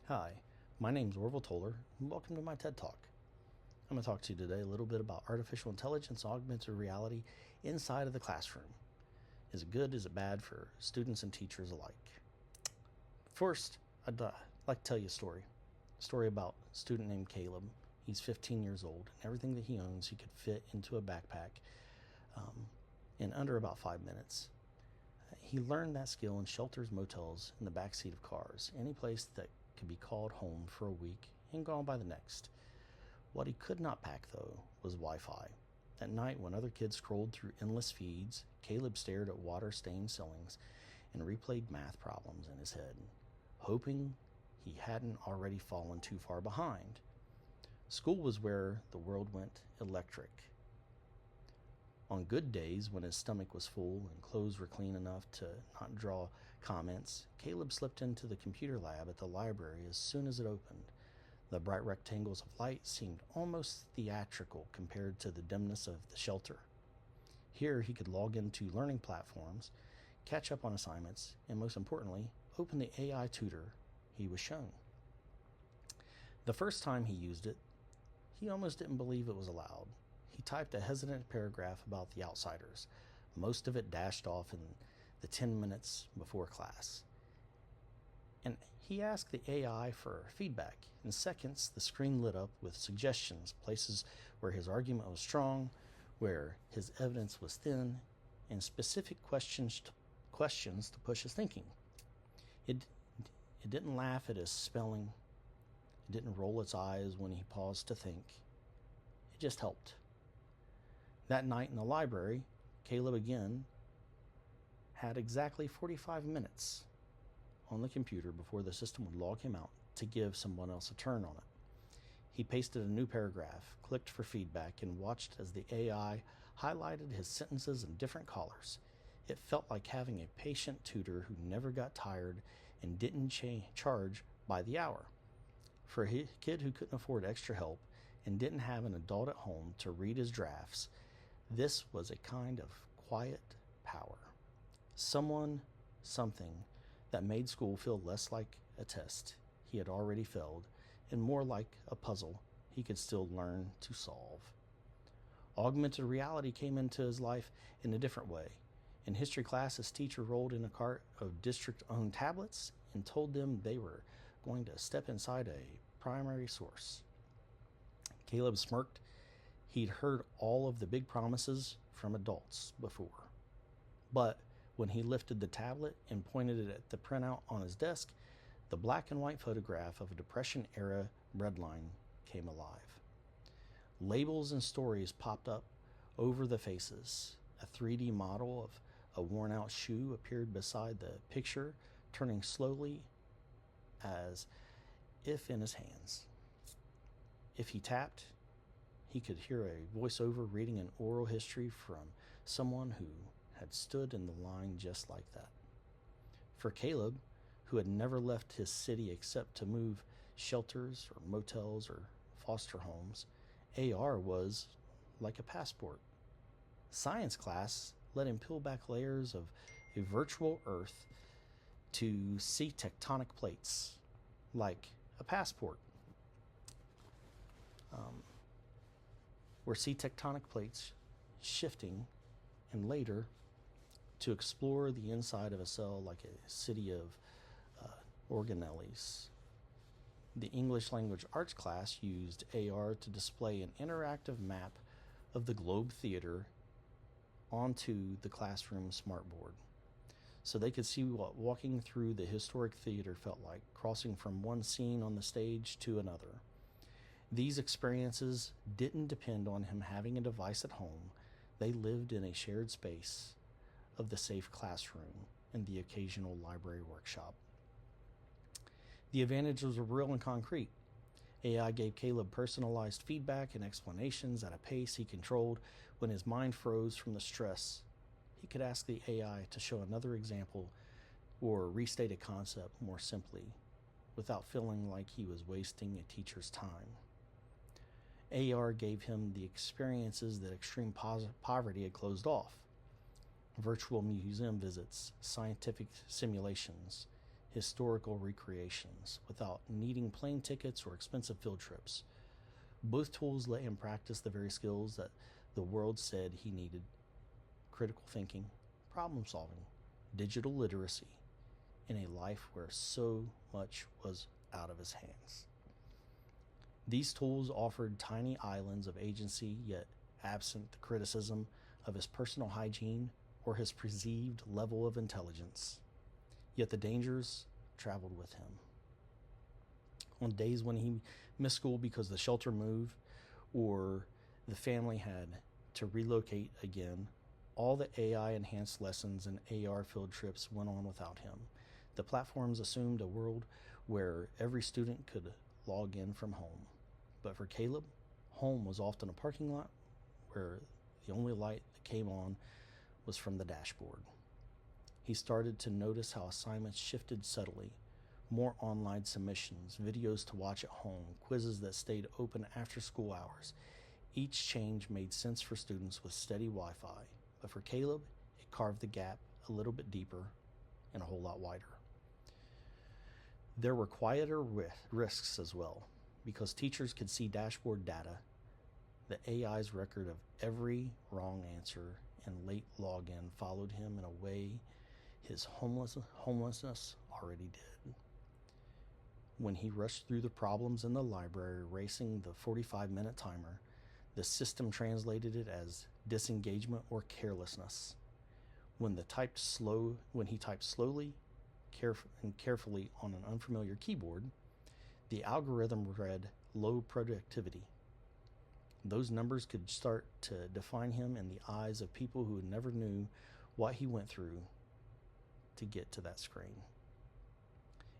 Hi, my name's Orville Toller, and welcome to my TED Talk. I'm going to talk to you today a little bit about artificial intelligence, augmented reality inside of the classroom. Is it good? Is it bad for students and teachers alike? First, I'd like to tell you a story about a student named Caleb. He's 15 years old, and everything that he owns he could fit into a backpack in under about 5 minutes. He learned that skill in shelters, motels, in the backseat of cars, any place that could be called home for a week and gone by the next. What he could not pack, though, was Wi-Fi. At night, when other kids scrolled through endless feeds, Caleb stared at water-stained ceilings and replayed math problems in his head, hoping he hadn't already fallen too far behind. School was where the world went electric. On good days, when his stomach was full and clothes were clean enough to not draw comments, Caleb slipped into the computer lab at the library as soon as it opened. The bright rectangles of light seemed almost theatrical compared to the dimness of the shelter. Here he could log into learning platforms, catch up on assignments, and most importantly, open the AI tutor he was shown. The first time he used it, he almost didn't believe it was allowed. He typed a hesitant paragraph about the outsiders, most of it dashed off in the 10 minutes before class. And he asked the AI for feedback. In seconds, the screen lit up with suggestions, places where his argument was strong, where his evidence was thin, and specific questions to push his thinking. It didn't laugh at his spelling. It didn't roll its eyes when he paused to think. It just helped. That night in the library, Caleb again had exactly 45 minutes on the computer before the system would log him out to give someone else a turn on it. He pasted a new paragraph, clicked for feedback, and watched as the AI highlighted his sentences in different colors. It felt like having a patient tutor who never got tired and didn't charge by the hour. For a kid who couldn't afford extra help and didn't have an adult at home to read his drafts, this was a kind of quiet power. Something that made school feel less like a test he had already failed and more like a puzzle he could still learn to solve. Augmented reality came into his life in a different way. In history class, his teacher rolled in a cart of district-owned tablets and told them they were going to step inside a primary source. Caleb smirked. He'd heard all of the big promises from adults before. But when he lifted the tablet and pointed it at the printout on his desk, the black and white photograph of a Depression-era breadline came alive. Labels and stories popped up over the faces. A 3D model of a worn-out shoe appeared beside the picture, turning slowly as if in his hands. If he tapped, he could hear a voiceover reading an oral history from someone who had stood in the line just like that. For Caleb, who had never left his city except to move shelters or motels or foster homes, AR was like a passport. Science class let him peel back layers of a virtual Earth to see tectonic plates, like a passport. Or see tectonic plates shifting, and later to explore the inside of a cell like a city of organelles. The English language arts class used AR to display an interactive map of the Globe Theater onto the classroom smartboard, so they could see what walking through the historic theater felt like, crossing from one scene on the stage to another. These experiences didn't depend on him having a device at home. They lived in a shared space of the safe classroom and the occasional library workshop. The advantages were real and concrete. AI gave Caleb personalized feedback and explanations at a pace he controlled. When his mind froze from the stress, he could ask the AI to show another example or restate a concept more simply, without feeling like he was wasting a teacher's time. AR gave him the experiences that extreme poverty had closed off. Virtual museum visits, scientific simulations, historical recreations without needing plane tickets or expensive field trips. Both tools let him practice the very skills that the world said he needed: critical thinking, problem solving, digital literacy, in a life where so much was out of his hands. These tools offered tiny islands of agency, yet absent the criticism of his personal hygiene or his perceived level of intelligence. Yet the dangers traveled with him. On days when he missed school because the shelter moved or the family had to relocate again, all the AI-enhanced lessons and AR field trips went on without him. The platforms assumed a world where every student could log in from home. But for Calleb, home was often a parking lot where the only light that came on was from the dashboard. He started to notice how assignments shifted subtly. More online submissions, videos to watch at home, quizzes that stayed open after school hours. Each change made sense for students with steady Wi-Fi, but for Calleb, it carved the gap a little bit deeper and a whole lot wider. There were quieter risks as well, because teachers could see dashboard data, the AI's record of every wrong answer and late login followed him in a way his homelessness already did. When he rushed through the problems in the library, racing the 45-minute timer, the system translated it as disengagement or carelessness. When he typed slowly and carefully on an unfamiliar keyboard, the algorithm read low productivity. Those numbers could start to define him in the eyes of people who never knew what he went through to get to that screen.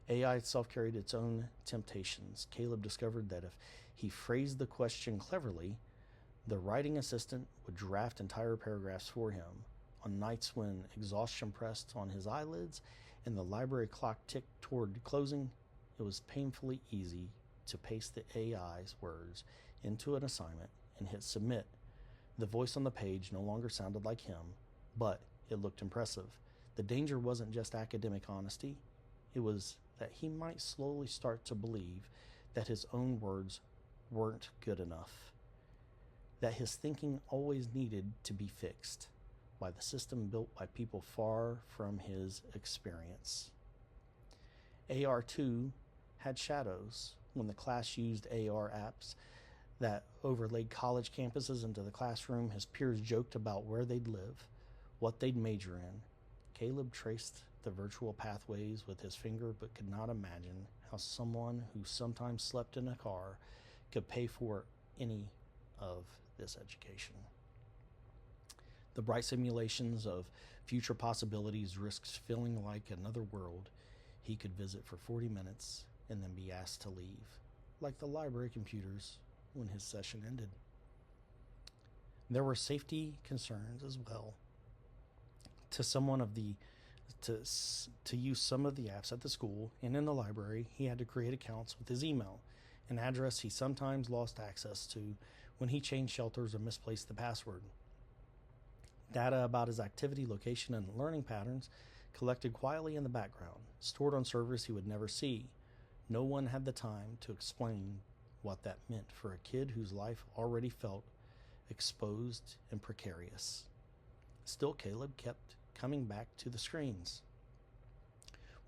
AI itself carried its own temptations. Calleb discovered that if he phrased the question cleverly, the writing assistant would draft entire paragraphs for him. On nights when exhaustion pressed on his eyelids and the library clock ticked toward closing, it was painfully easy to paste the AI's words into an assignment and hit submit. The voice on the page no longer sounded like him, but it looked impressive. The danger wasn't just academic honesty, it was that he might slowly start to believe that his own words weren't good enough, that his thinking always needed to be fixed by the system built by people far from his experience. AR2 had shadows. When the class used AR apps that overlaid college campuses into the classroom, his peers joked about where they'd live, what they'd major in. Calleb traced the virtual pathways with his finger, but could not imagine how someone who sometimes slept in a car could pay for any of this education. The bright simulations of future possibilities risked feeling like another world he could visit for 40 minutes and then be asked to leave, like the library computers when his session ended. There were safety concerns as well. To use some of the apps at the school and in the library, he had to create accounts with his email, an address he sometimes lost access to when he changed shelters or misplaced the password. Data about his activity, location, and learning patterns collected quietly in the background, stored on servers he would never see. No one had the time to explain what that meant for a kid whose life already felt exposed and precarious. Still, Calleb kept coming back to the screens.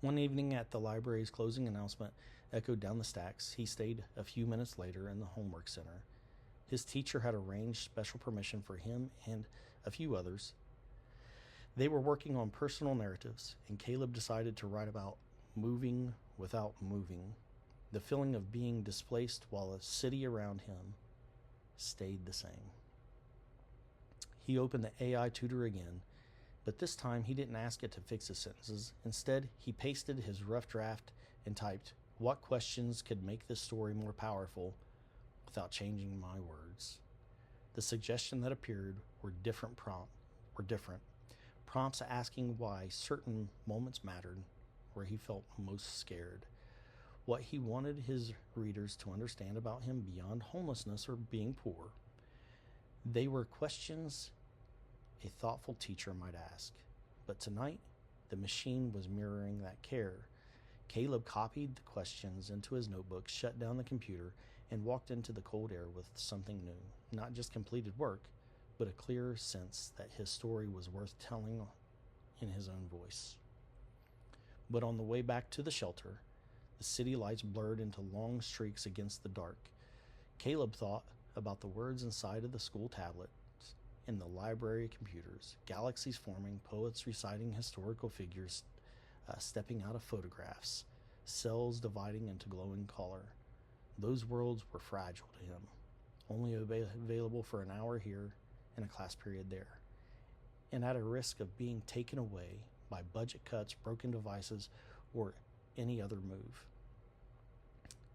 One evening at the library's closing announcement echoed down the stacks, he stayed a few minutes later in the homework center. His teacher had arranged special permission for him and a few others. They were working on personal narratives, and Calleb decided to write about moving without moving, the feeling of being displaced while a city around him stayed the same. He opened the AI tutor again, but this time he didn't ask it to fix his sentences. Instead, he pasted his rough draft and typed, "What questions could make this story more powerful without changing my words?" The suggestions that appeared were different. Prompts asking why certain moments mattered, where he felt most scared, what he wanted his readers to understand about him beyond homelessness or being poor. They were questions a thoughtful teacher might ask. But tonight, the machine was mirroring that care. Calleb copied the questions into his notebook, shut down the computer, and walked into the cold air with something new. Not just completed work, but a clearer sense that his story was worth telling in his own voice. But on the way back to the shelter, the city lights blurred into long streaks against the dark. Calleb thought about the words inside of the school tablets, in the library computers, galaxies forming, poets reciting historical figures stepping out of photographs, cells dividing into glowing color. Those worlds were fragile to him, only available for an hour here and a class period there, and at a risk of being taken away by budget cuts, broken devices, or any other move.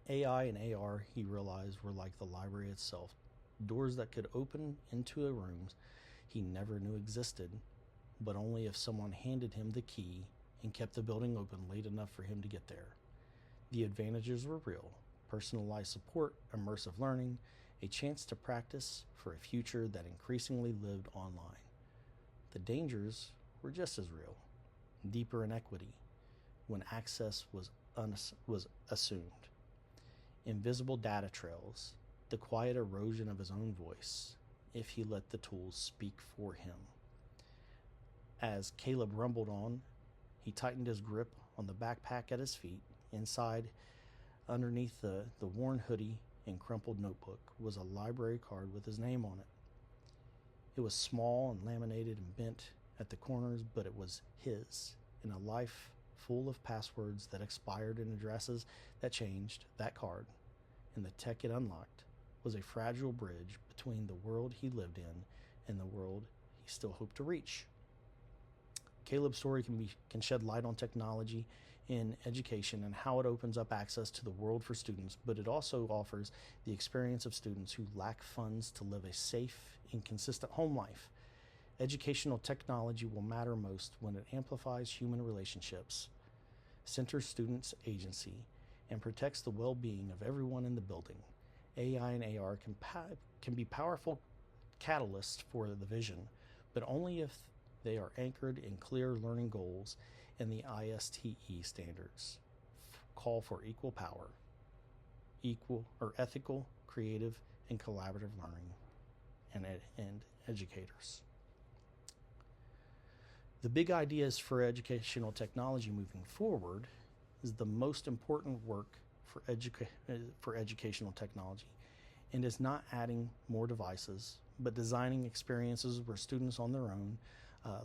AI and AR, he realized, were like the library itself, doors that could open into a room he never knew existed, but only if someone handed him the key and kept the building open late enough for him to get there. The advantages were real: personalized support, immersive learning, a chance to practice for a future that increasingly lived online. The dangers were just as real: deeper inequity when access was assumed, invisible data trails, the quiet erosion of his own voice if he let the tools speak for him. As Calleb rumbled on, he tightened his grip on the backpack at his feet. Inside, underneath the worn hoodie and crumpled notebook, was a library card with his name on it. It was small and laminated and bent at the corners, but it was his, in a life full of passwords that expired and addresses that changed. That card, and the tech it unlocked, was a fragile bridge between the world he lived in and the world he still hoped to reach. Calleb's story can shed light on technology in education and how it opens up access to the world for students, but it also offers the experience of students who lack funds to live a safe and consistent home life. Educational technology will matter most when it amplifies human relationships, centers students' agency, and protects the well-being of everyone in the building. AI and AR can be powerful catalysts for the vision, but only if they are anchored in clear learning goals and the ISTE standards. Call for equal power, ethical, creative, and collaborative learning, and educators. The big ideas for educational technology moving forward is the most important work for educational technology, and is not adding more devices, but designing experiences where students on their own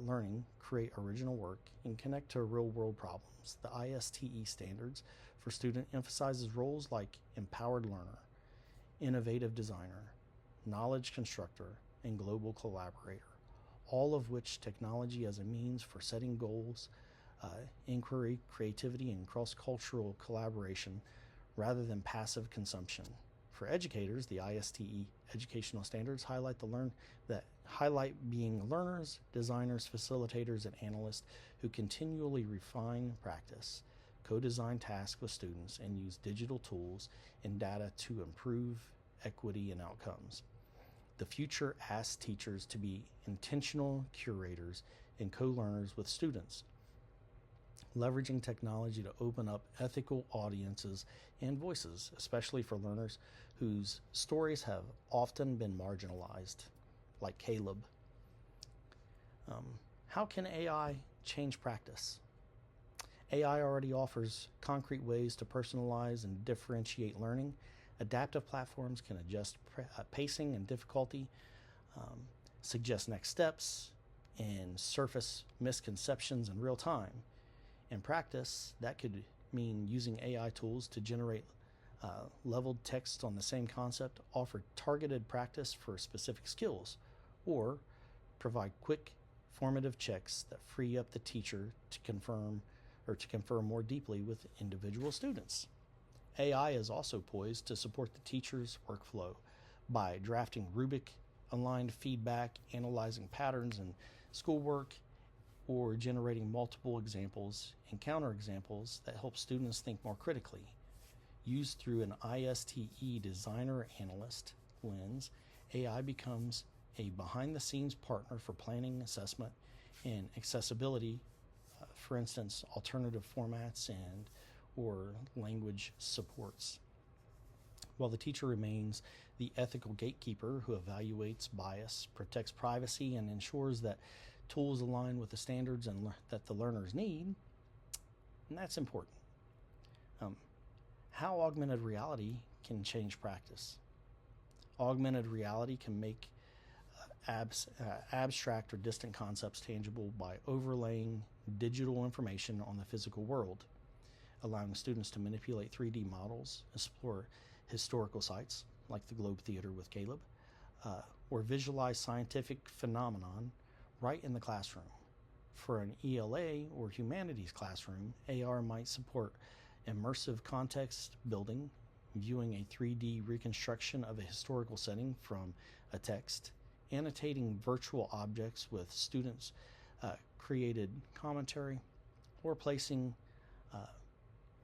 learning create original work and connect to real-world problems. The ISTE standards for student emphasizes roles like empowered learner, innovative designer, knowledge constructor, and global collaborator, all of which technology as a means for setting goals, inquiry, creativity, and cross-cultural collaboration rather than passive consumption. For educators, the ISTE educational standards highlight being learners, designers, facilitators, and analysts who continually refine practice, co-design tasks with students, and use digital tools and data to improve equity and outcomes. The future asks teachers to be intentional curators and co-learners with students, leveraging technology to open up ethical audiences and voices, especially for learners whose stories have often been marginalized, like Calleb. How can AI change practice? AI already offers concrete ways to personalize and differentiate learning. Adaptive platforms can adjust pacing and difficulty, suggest next steps, and surface misconceptions in real time. In practice, that could mean using AI tools to generate leveled text on the same concept, offer targeted practice for specific skills, or provide quick, formative checks that free up the teacher to confer more deeply with individual students. AI is also poised to support the teacher's workflow by drafting rubric, aligned feedback, analyzing patterns in schoolwork, or generating multiple examples and counterexamples that help students think more critically. Used through an ISTE designer analyst lens, AI becomes a behind-the-scenes partner for planning, assessment, and accessibility, for instance, alternative formats and or language supports. While the teacher remains the ethical gatekeeper who evaluates bias, protects privacy, and ensures that tools align with the standards that the learners need, and that's important. How augmented reality can change practice. Augmented reality can make abstract or distant concepts tangible by overlaying digital information on the physical world, allowing students to manipulate 3D models, explore historical sites like the Globe Theater with Calleb, or visualize scientific phenomenon right in the classroom. For an ELA or humanities classroom, AR might support immersive context building, viewing a 3D reconstruction of a historical setting from a text, annotating virtual objects with students' created commentary, or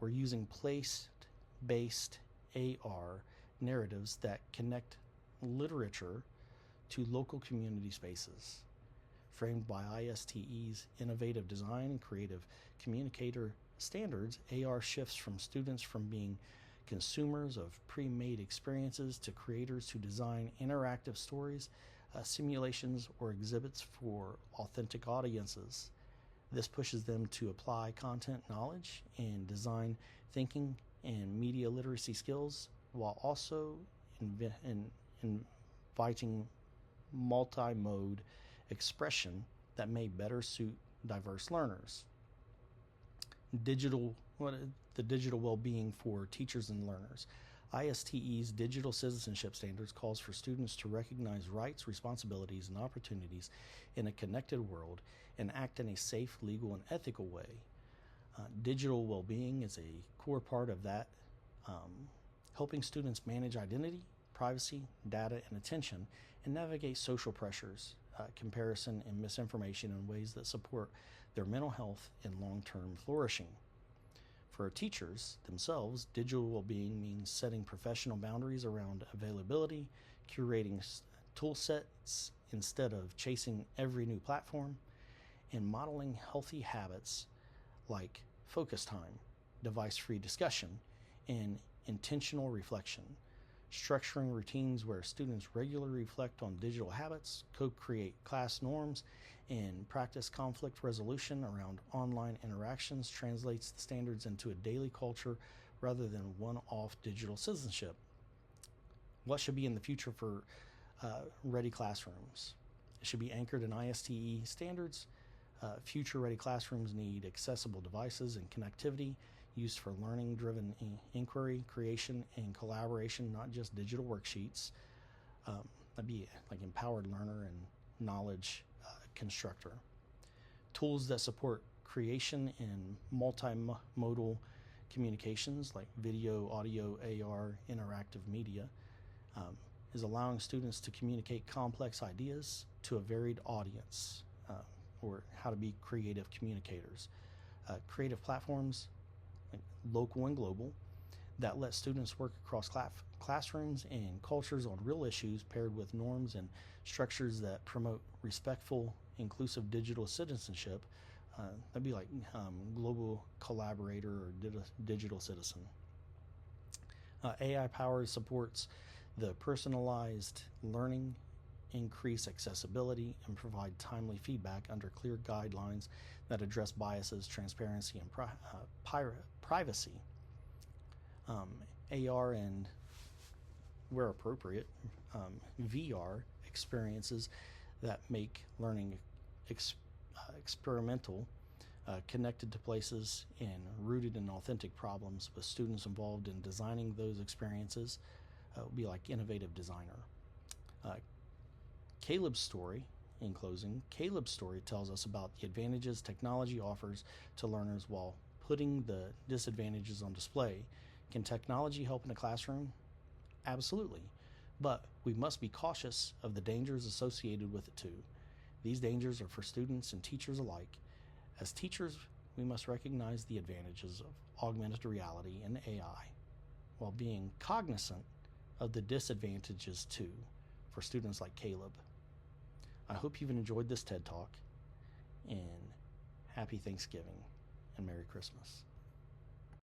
using place-based AR narratives that connect literature to local community spaces. Framed by ISTE's innovative design and creative communicator standards, AR shifts from students from being consumers of pre-made experiences to creators who design interactive stories, simulations, or exhibits for authentic audiences. This pushes them to apply content knowledge and design thinking and media literacy skills, while also inviting multi-mode expression that may better suit diverse learners. The digital well-being for teachers and learners. ISTE's digital citizenship standards calls for students to recognize rights, responsibilities, and opportunities in a connected world and act in a safe, legal, and ethical way. Digital well-being is a core part of that, helping students manage identity, privacy, data, and attention, and navigate social pressures, comparison, and misinformation in ways that support their mental health and long-term flourishing. For teachers themselves, digital well-being means setting professional boundaries around availability, curating tool sets instead of chasing every new platform, and modeling healthy habits like focus time, device-free discussion, and intentional reflection. Structuring routines where students regularly reflect on digital habits, co-create class norms, and practice conflict resolution around online interactions translates the standards into a daily culture rather than one-off digital citizenship. What should be in the future for ready classrooms? It should be anchored in ISTE standards. Future-ready classrooms need accessible devices and connectivity used for learning-driven inquiry, creation, and collaboration, not just digital worksheets. That'd be like empowered learner and knowledge constructor. Tools that support creation in multimodal communications like video, audio, AR, interactive media, is allowing students to communicate complex ideas to a varied audience, or how to be creative communicators. Creative platforms, like local and global, that let students work across classrooms and cultures on real issues, paired with norms and structures that promote respectful, inclusive digital citizenship. That'd be like global collaborator or digital citizen. AI power supports the personalized learning, increase accessibility, and provide timely feedback under clear guidelines that address biases, transparency, and privacy. AR and, where appropriate, VR experiences that make learning experimental, connected to places, and rooted in authentic problems, with students involved in designing those experiences, would be like innovative designer. Calleb's story, in closing, Calleb's story tells us about the advantages technology offers to learners while putting the disadvantages on display. Can technology help in a classroom? Absolutely. But we must be cautious of the dangers associated with it too. These dangers are for students and teachers alike. As teachers, we must recognize the advantages of augmented reality and AI, while being cognizant of the disadvantages too, for students like Calleb. I hope you've enjoyed this TED Talk, and happy Thanksgiving and Merry Christmas.